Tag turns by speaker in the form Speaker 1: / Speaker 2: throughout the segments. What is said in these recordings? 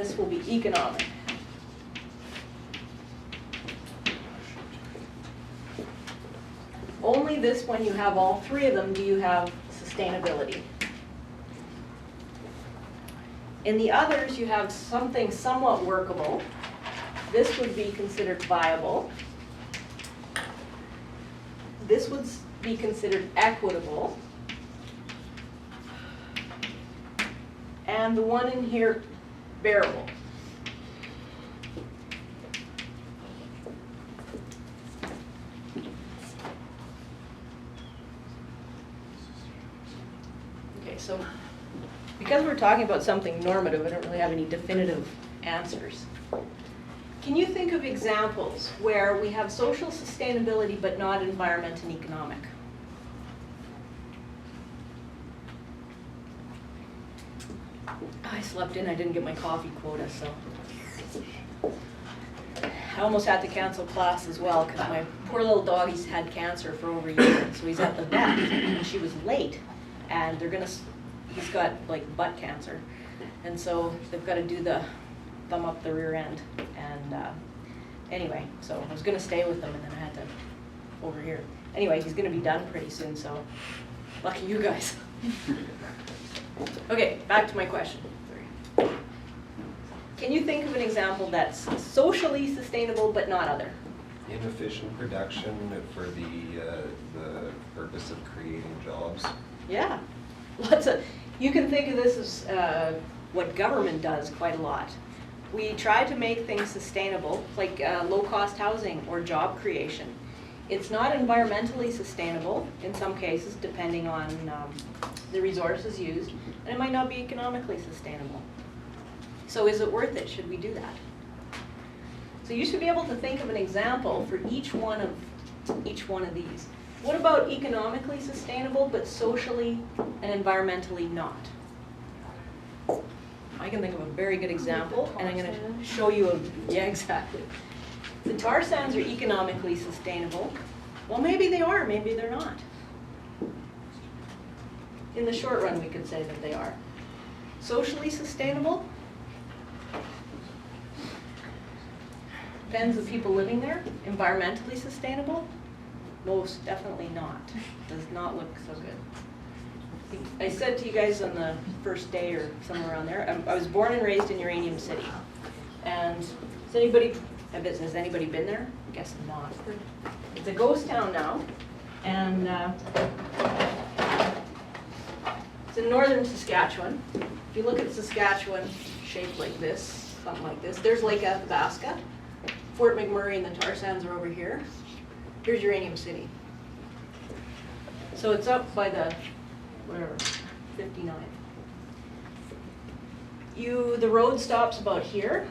Speaker 1: This will be economic. Only this, when you have all three of them, do you have sustainability. In the others, you have something somewhat workable. This would be considered viable. This would be considered equitable. And the one in here, bearable. Okay, so because we're talking about something normative, I don't really have any definitive answers. Can you think of examples where we have social sustainability but not environment and economic? I slept in, I didn't get my coffee quota, so. I almost had to cancel class as well because my poor little dog, he's had cancer for over a year, so he's at the vet, and she was late, and he's got like butt cancer, and so they've got to do the thumb up the rear end, and anyway, so I was going to stay with them, and then I had to over here. Anyway, he's going to be done pretty soon, so lucky you guys. Okay, back to my question. Can you think of an example that's socially sustainable but not other?
Speaker 2: Inefficient production for the purpose of creating jobs.
Speaker 1: Yeah, you can think of this as what government does quite a lot. We try to make things sustainable, like low-cost housing or job creation. It's not environmentally sustainable in some cases, depending on the resources used, and it might not be economically sustainable. So is it worth it? Should we do that? So you should be able to think of an example for each one of these. What about economically sustainable but socially and environmentally not? I can think of a very good example, and I'm going to show you yeah, exactly. The tar sands are economically sustainable. Well, maybe they are, maybe they're not. In the short run, we could say that they are. Socially sustainable? Depends on the people living there. Environmentally sustainable? Most definitely not. Does not look so good. I said to you guys on the first day or somewhere around there, I was born and raised in Uranium City. And has anybody been there? I guess not. It's a ghost town now. And it's in northern Saskatchewan. If you look at Saskatchewan, shaped like this, something like this, there's Lake Athabasca. Fort McMurray and the tar sands are over here. Here's Uranium City. So it's up by the, whatever, 59. The road stops about here.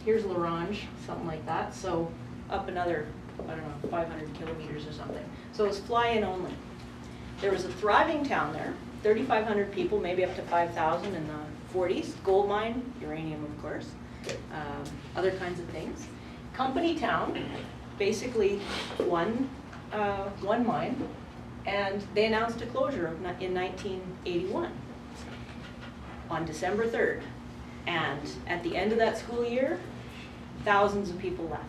Speaker 1: Here's L'Orange, something like that. So up another, I don't know, 500 kilometers or something. So it's fly-in only. There was a thriving town there, 3,500 people, maybe up to 5,000 in the 40s. Gold mine, uranium, of course, other kinds of things. Company town, basically one mine, and they announced a closure in 1981 on December 3rd. And at the end of that school year, thousands of people left.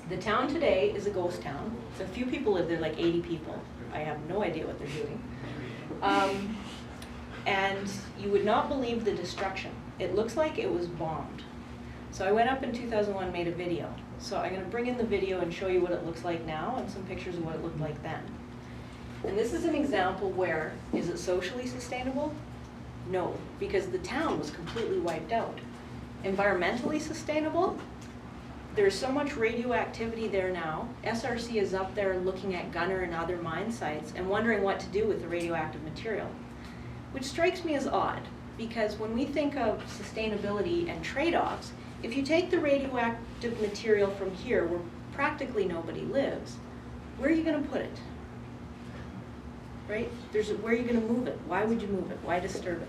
Speaker 1: The town today is a ghost town. So a few people live there, like 80 people. I have no idea what they're doing. And you would not believe the destruction. It looks like it was bombed. So I went up in 2001, made a video. So I'm going to bring in the video and show you what it looks like now and some pictures of what it looked like then. And this is an example where, is it socially sustainable? No, because the town was completely wiped out. Environmentally sustainable? There's so much radioactivity there now. SRC is up there looking at Gunner and other mine sites and wondering what to do with the radioactive material, which strikes me as odd, because when we think of sustainability and trade-offs, if you take the radioactive material from here, where practically nobody lives, where are you going to put it? Right? Where are you going to move it? Why would you move it? Why disturb it?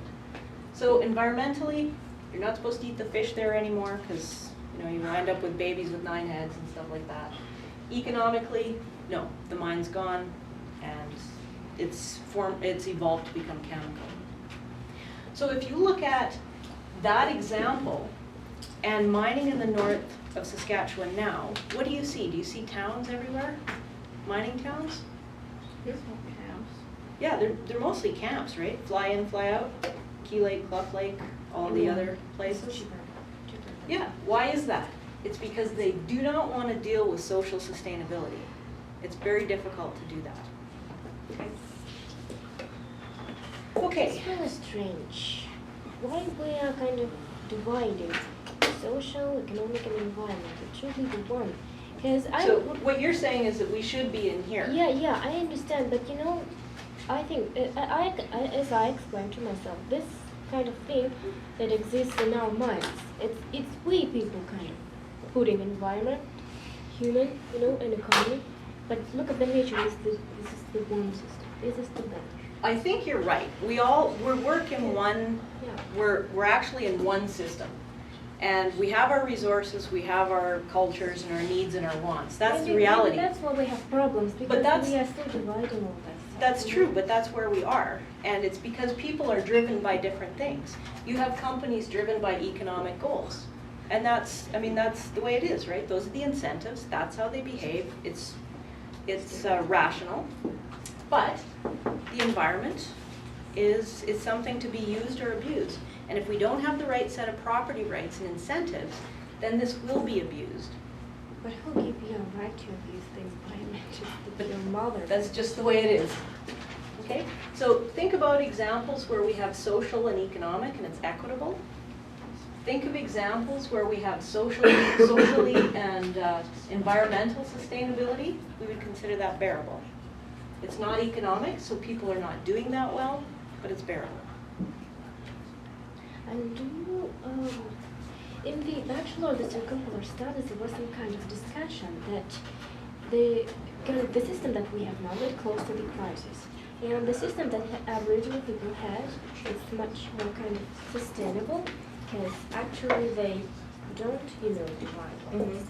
Speaker 1: So environmentally, you're not supposed to eat the fish there anymore because you wind up with babies with 9 heads and stuff like that. Economically, no, the mine's gone and it's evolved to become chemical. So if you look at that example and mining in the north of Saskatchewan now, what do you see? Do you see towns everywhere? Mining towns?
Speaker 3: There's no camps.
Speaker 1: Yeah, they're mostly camps, right? Fly in, fly out, Key Lake, Clough Lake, all the other places.
Speaker 3: Cheaper.
Speaker 1: Yeah, why is that? It's because they do not want to deal with social sustainability. It's very difficult to do that. Okay.
Speaker 4: It's kind of strange. Why we are kind of dividing social, economic, and environment? It should be the one. Because
Speaker 1: So what you're saying is that we should be in here.
Speaker 4: Yeah, I understand, but you know, I think as I explained to myself, this kind of thing that exists in our minds, it's we people kind of putting environment, human, you know, and economy. But look at the nature. This is the one system. This is the better.
Speaker 1: I think you're right. We're working one.
Speaker 4: Yeah.
Speaker 1: We're actually in one system, and we have our resources, we have our cultures and our needs and our wants. That's the
Speaker 4: Maybe
Speaker 1: reality.
Speaker 4: That's why we have problems because
Speaker 1: that's-
Speaker 4: we are still dividing all this.
Speaker 1: That's true, but that's where we are, and it's because people are driven by different things. You have companies driven by economic goals, and that's the way it is, right? Those are the incentives. That's how they behave. It's rational, but the environment is something to be used or abused. And if we don't have the right set of property rights and incentives, then this will be abused.
Speaker 4: But who give you a right to abuse the environment? Just your mother.
Speaker 1: That's just the way it is. Okay? So think about examples where we have social and economic and it's equitable. Think of examples where we have socially and environmental sustainability. We would consider that bearable. It's not economic, so people are not doing that well, but it's bearable.
Speaker 4: And do you, in the Bachelor of the Circumpolar Studies, there was some kind of discussion that the system that we have now is close to the crisis. And the system that Aboriginal people had is much more kind of sustainable, because actually they don't, divide all this.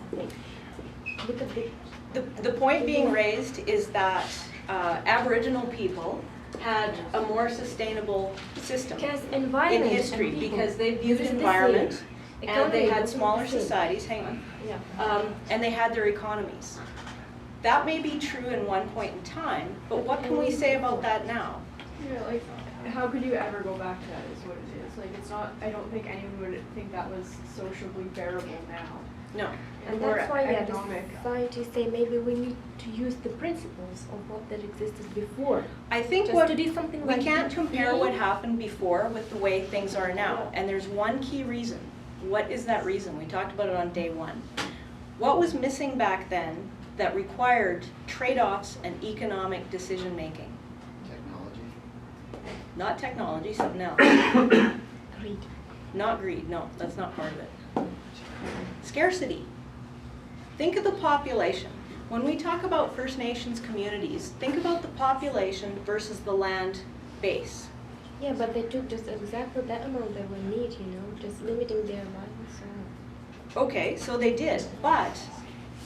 Speaker 4: Look at
Speaker 1: The point being raised is that Aboriginal people had a more sustainable system
Speaker 4: because
Speaker 1: in
Speaker 4: environment
Speaker 1: history
Speaker 4: and people,
Speaker 1: because they viewed
Speaker 4: this is the
Speaker 1: environment
Speaker 4: same.
Speaker 1: and
Speaker 4: Economy
Speaker 1: they had
Speaker 4: wasn't
Speaker 1: smaller
Speaker 4: the same.
Speaker 1: societies, hang on,
Speaker 4: Yeah.
Speaker 1: and they had their economies. That may be true in one point in time, but what can we say about that now?
Speaker 3: Yeah, like, how could you ever go back to that is what it is. Like, it's not, I don't think anyone would think that was socially bearable now.
Speaker 1: No.
Speaker 4: And
Speaker 3: Or
Speaker 4: that's why the
Speaker 3: economic.
Speaker 4: society say maybe we need to use the principles of what that existed before.
Speaker 1: I think
Speaker 4: Just to do something
Speaker 1: we
Speaker 4: like
Speaker 1: can't
Speaker 4: that.
Speaker 1: compare what happened before with the way things are now, and there's one key reason. What is that reason? We talked about it on day one. What was missing back then that required trade-offs and economic decision-making?
Speaker 2: Technology.
Speaker 1: Not technology, something else.
Speaker 4: Greed.
Speaker 1: Not greed, no, that's not part of it. Scarcity. Think of the population. When we talk about First Nations communities, think about the population versus the land base.
Speaker 4: Yeah, but they took just exactly that amount they will need, just limiting their life and so on.
Speaker 1: Okay, so they did, but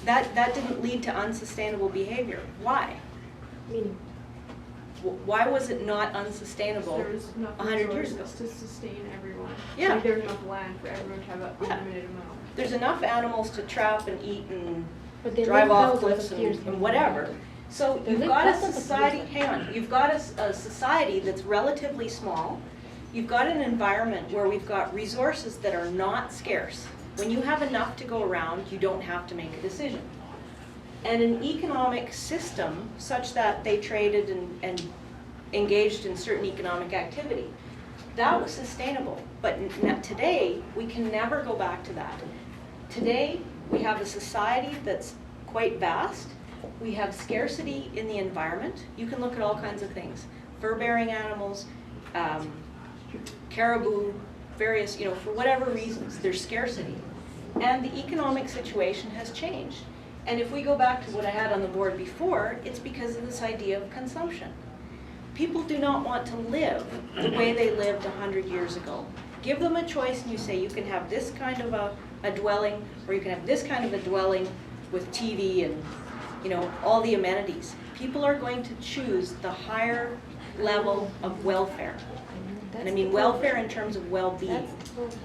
Speaker 1: that didn't lead to unsustainable behavior. Why?
Speaker 4: Meaning,
Speaker 1: Why was it not unsustainable
Speaker 3: There was enough
Speaker 1: 100 years ago?
Speaker 3: resources to sustain everyone.
Speaker 1: Yeah.
Speaker 3: Like, there's enough land for everyone to have an
Speaker 1: Yeah.
Speaker 3: unlimited amount.
Speaker 1: There's enough animals to trap and eat and
Speaker 4: but they
Speaker 1: drive
Speaker 4: live
Speaker 1: off
Speaker 4: thousands
Speaker 1: cliffs
Speaker 4: of years
Speaker 1: and
Speaker 4: ago.
Speaker 1: whatever. So
Speaker 4: They
Speaker 1: you've
Speaker 4: live
Speaker 1: got a
Speaker 4: thousands of
Speaker 1: society,
Speaker 4: years ago.
Speaker 1: hang on, you've got a society that's relatively small. You've got an environment where we've got resources that are not scarce. When you have enough to go around, you don't have to make a decision. And an economic system such that they traded and engaged in certain economic activity, that was sustainable. But today, we can never go back to that. Today, we have a society that's quite vast. We have scarcity in the environment. You can look at all kinds of things. Fur-bearing animals, caribou, various, for whatever reasons, there's scarcity. And the economic situation has changed. And if we go back to what I had on the board before, it's because of this idea of consumption. People do not want to live the way they lived 100 years ago. Give them a choice and you say you can have this kind of a dwelling, or you can have this kind of a dwelling with TV and all the amenities. People are going to choose the higher level of welfare. And I mean welfare in terms of well-being.
Speaker 4: That's the problem.